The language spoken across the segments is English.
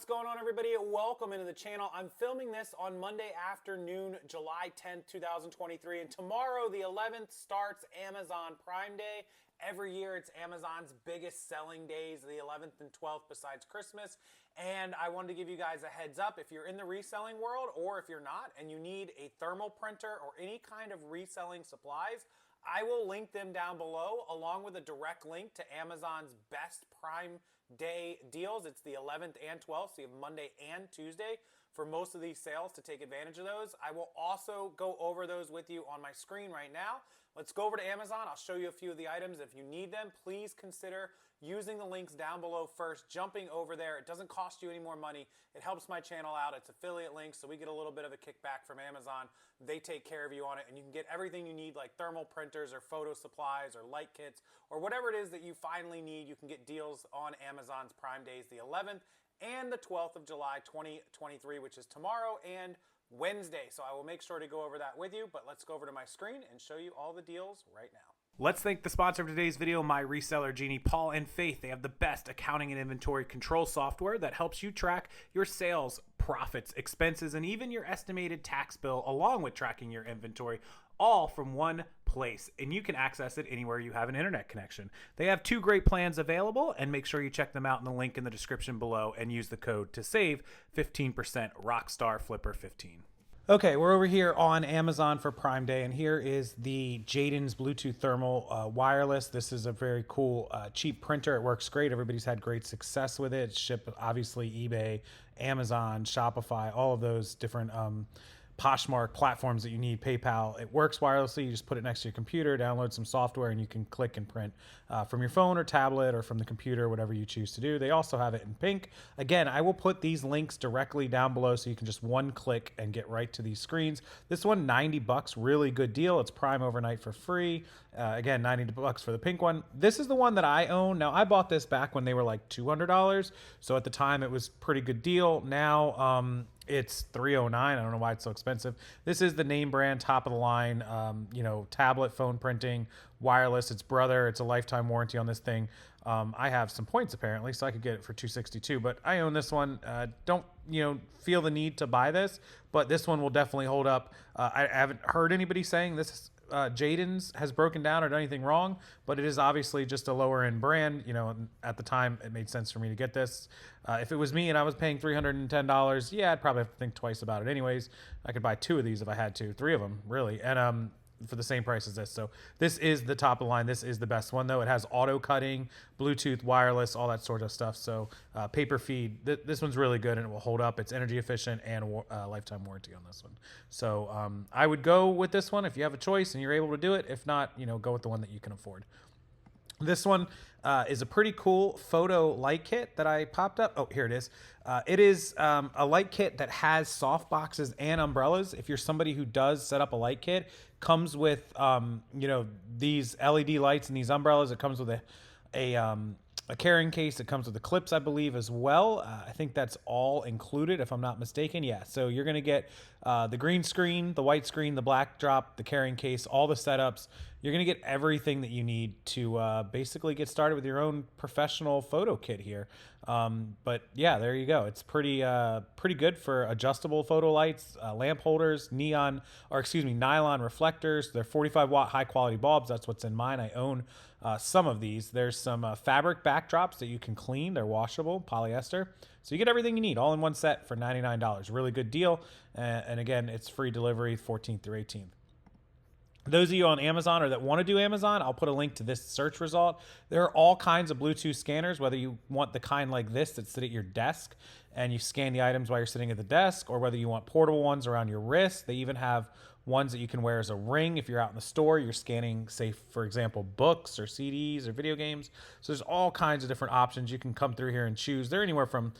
What's going on, everybody? Welcome into the channel. I'm filming this on Monday afternoon, July 10th, 2023, and tomorrow, the 11th, starts Amazon Prime Day. Every year, it's Amazon's biggest selling days, the 11th and 12th, besides Christmas. And I wanted to give you guys a heads up. If you're in the reselling world, or if you're not, and you need a thermal printer or any kind of reselling supplies, I will link them down below, along with a direct link to Amazon's best Prime Day deals. It's the 11th and 12th, so you have Monday and Tuesday for most of these sales to take advantage of those. I will also go over those with you on my screen right now. Let's go over to Amazon. I'll show you a few of the items. If you need them, please consider using the links down below first, jumping over there. It doesn't cost you any more money. It helps my channel out. It's affiliate links, so we get a little bit of a kickback from Amazon. They take care of you on it, and you can get everything you need, like thermal printers or photo supplies or light kits or whatever it is that you finally need. You can get deals on Amazon's Prime Days, the 11th and the 12th of July 2023, which is tomorrow and Wednesday. So I will make sure to go over that with you, but let's go over to my screen and show you all the deals right now. Let's thank the sponsor of today's video, My Reseller Genie, Paul and Faith. They have the best accounting and inventory control software that helps you track your sales, profits, expenses, and even your estimated tax bill, along with tracking your inventory, all from one place. And you can access it anywhere you have an internet connection. They have 2 great plans available, and make sure you check them out in the link in the description below and use the code to save 15%, Rockstarflipper 15. Okay, we're over here on Amazon for Prime Day, and here is the Jaden's Bluetooth Thermal Wireless. This is a very cool, cheap printer. It works great. Everybody's had great success with it. It's shipped, obviously, eBay, Amazon, Shopify, all of those different Poshmark platforms that you need, PayPal. It works wirelessly. You just put it next to your computer, download some software, and you can click and print from your phone or tablet or from the computer, whatever you choose to do. They also have it in pink. Again, I will put these links directly down below so you can just one click and get right to these screens. This one, 90 bucks, really good deal. It's Prime overnight for free. Again, 90 bucks for the pink one. This is the one that I own. Now, I bought this back when they were like $200. So at the time, it was a pretty good deal. Now, it's $309. I don't know why it's so expensive. This is the name brand, top of the line, tablet phone printing, wireless. It's brother. It's a lifetime warranty on this thing. I have some points apparently, so I could get it for $262. But I own this one. Don't feel the need to buy this, but this one will definitely hold up. I haven't heard anybody saying this Jaden's has broken down or done anything wrong, but it is obviously just a lower end brand. At the time it made sense for me to get this. If it was me and I was paying $310, yeah, I'd probably have to think twice about it anyways. I could buy 2 of these if I had to, 3 of them really, and for the same price as this. So this is the top of the line. This is the best one though. It has auto cutting, Bluetooth, wireless, all that sort of stuff. So paper feed, this one's really good and it will hold up. It's energy efficient and a lifetime warranty on this one. So I would go with this one if you have a choice and you're able to do it. If not, go with the one that you can afford. This one is a pretty cool photo light kit that I popped up. Oh, here it is. It is a light kit that has soft boxes and umbrellas. If you're somebody who does set up a light kit, comes with these LED lights and these umbrellas. It comes with a carrying case. It comes with the clips, I believe, as well. I think that's all included, if I'm not mistaken. Yeah, so you're going to get the green screen, the white screen, the black drop, the carrying case, all the setups. You're going to get everything that you need to basically get started with your own professional photo kit here. But yeah, there you go. It's pretty good for adjustable photo lights, lamp holders, nylon reflectors. They're 45-watt high-quality bulbs. That's what's in mine. I own some of these. There's some fabric backdrops that you can clean. They're washable, polyester. So you get everything you need all in one set for $99. Really good deal. And again, it's free delivery 14th through 18th. Those of you on Amazon or that want to do Amazon, I'll put a link to this search result. There are all kinds of Bluetooth scanners, whether you want the kind like this that sit at your desk and you scan the items while you're sitting at the desk, or whether you want portable ones around your wrist. They even have ones that you can wear as a ring. If you're out in the store, you're scanning, say, for example, books or CDs or video games. So there's all kinds of different options. You can come through here and choose. They're anywhere from,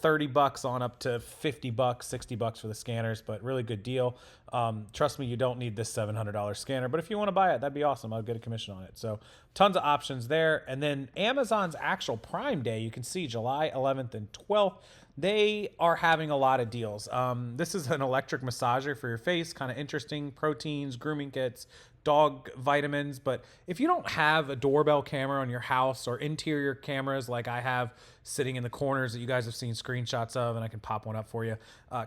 30 bucks on up to 50 bucks, 60 bucks for the scanners, but really good deal. Trust me, you don't need this $700 scanner, but if you want to buy it, that'd be awesome. I'll get a commission on it. So tons of options there. And then Amazon's actual Prime Day, you can see July 11th and 12th. They are having a lot of deals. This is an electric massager for your face, kind of interesting. Proteins, grooming kits, dog vitamins. But if you don't have a doorbell camera on your house or interior cameras like I have sitting in the corners that you guys have seen screenshots of, and I can pop one up for you,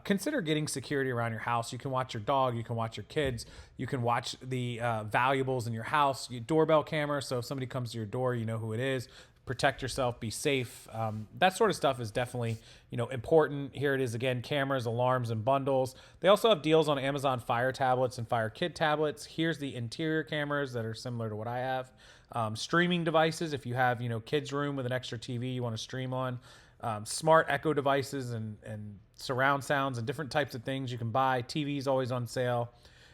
consider getting security around your house. You can watch your dog, you can watch your kids, you can watch the valuables in your house, your doorbell camera, so if somebody comes to your door, you know who it is. Protect yourself, be safe. That sort of stuff is definitely, important. Here it is again, cameras, alarms, and bundles. They also have deals on Amazon Fire tablets and Fire Kit tablets. Here's the interior cameras that are similar to what I have. Streaming devices, if you have, kids' room with an extra TV you want to stream on. Smart Echo devices and surround sounds and different types of things you can buy. TV's always on sale.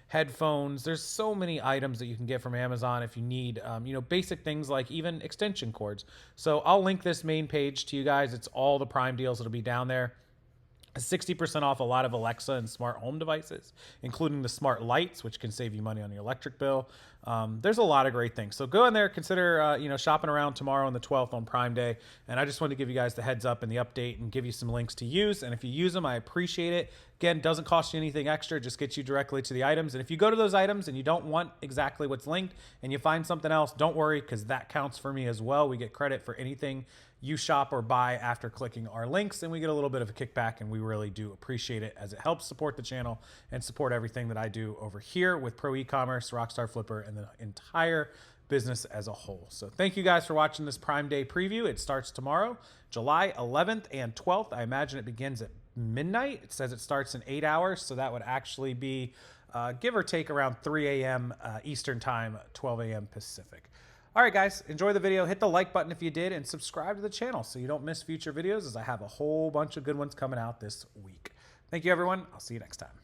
Headphones. There's so many items that you can get from Amazon if you need, basic things like even extension cords. So I'll link this main page to you guys. It's all the Prime deals that'll be down there. 60% off a lot of Alexa and smart home devices, including the smart lights, which can save you money on your electric bill. There's a lot of great things. So go in there, consider, shopping around tomorrow on the 12th on Prime Day. And I just wanted to give you guys the heads up and the update and give you some links to use. And if you use them, I appreciate it. Again, doesn't cost you anything extra, just gets you directly to the items. And if you go to those items and you don't want exactly what's linked and you find something else, don't worry, because that counts for me as well. We get credit for anything you shop or buy after clicking our links, and we get a little bit of a kickback, and we really do appreciate it as it helps support the channel and support everything that I do over here with Pro E-commerce, Rockstarflipper, and the entire business as a whole. So thank you guys for watching this Prime Day preview. It starts tomorrow, July 11th and 12th. I imagine it begins at midnight. It says it starts in 8 hours, so that would actually be give or take around 3 a.m. Eastern time, 12 a.m. Pacific. All right, guys, enjoy the video. Hit the like button if you did, and subscribe to the channel so you don't miss future videos, as I have a whole bunch of good ones coming out this week. Thank you, everyone. I'll see you next time.